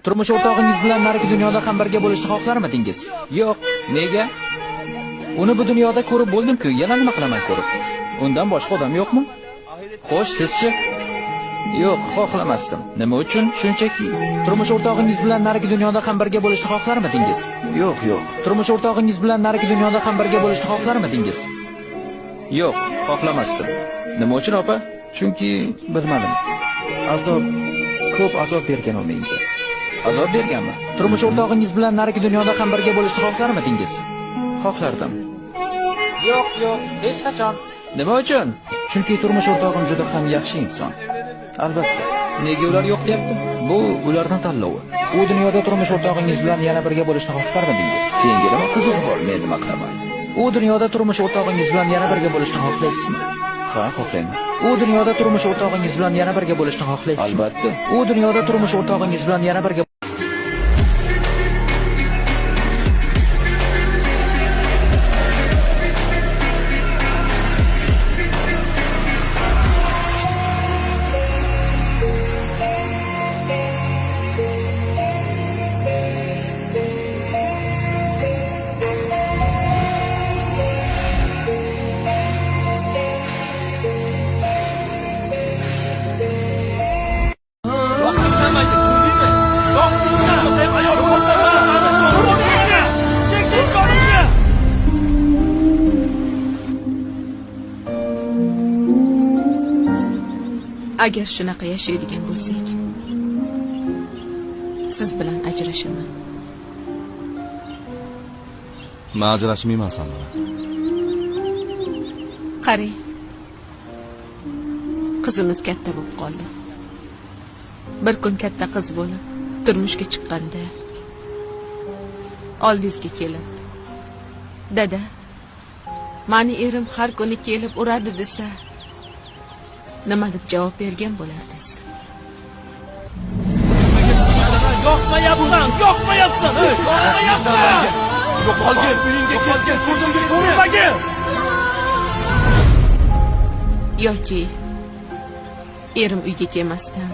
Turmush o'rtog'ingiz bilan narigi dunyoda ham birga bo'lishni xohlarmidingiz? Yo'q. Nega? Uni bu dunyoda ko'rib bo'ldim-ku, yana nima qilaman ko'rib? Undan boshqa odam yo'qmi? Xo'sh, sizchi? Yo'q, xohlamasdim. Nima uchun? Shunchaki turmush o'rtog'ingiz bilan narigi dunyoda ham birga bo'lishni xohlarmidingiz? Yo'q. Turmush o'rtog'ingiz bilan narigi dunyoda ham birga bo'lishni xohlarmidingiz? Yo'q, xohlamasdim. Nima uchun, opa? Chunki bilmadim. Ko'p azob bergan u menga. Azob berganmi? Turmush o'rtog'ingiz bilan narigi dunyoda ham birga bo'lishni xohlarmidingiz? Xohlardim. Yo'q, hech qachon. Nima uchun? Chunki turmush o'rtog'im juda ham yaxshi inson. Albatta. Nega ular yo'q deyapti? Bu ularning tanlovi. U dunyoda turmush o'rtog'ingiz bilan yana birga bo'lishni xohlarmidingiz? Senga nima qiziq bor, men nima qilaman? U dunyoda turmush o'rtog'ingiz bilan yana birga bo'lishni xohlaysizmi? Ha, xohlayman. U dunyoda turmush o'rtog'ingiz bilan yana birga bo'lishni xohlaysizmi? Albatta. U dunyoda turmush o'rtog'ingiz bilan yana birga Agar shunaqa yashaydigan bo'lsak, siz bilan ajrashaman. Men ajrashmayman sen bilan. Qarang. Qizimiz katta bo'lib qoldi. Bir kun katta qiz bo'lib, turmushga chiqqanda oldingizga kelib, "Dada, meni erim har kuni kelib uradi" desa, nima deb javob bergan bo'lardingiz? Yoqmayapsan! Yoqmayapsan! Yo'qolgin, uyingga kelgin, ko'zimga ko'rinmagin! Yoki erim uyga kelmasdan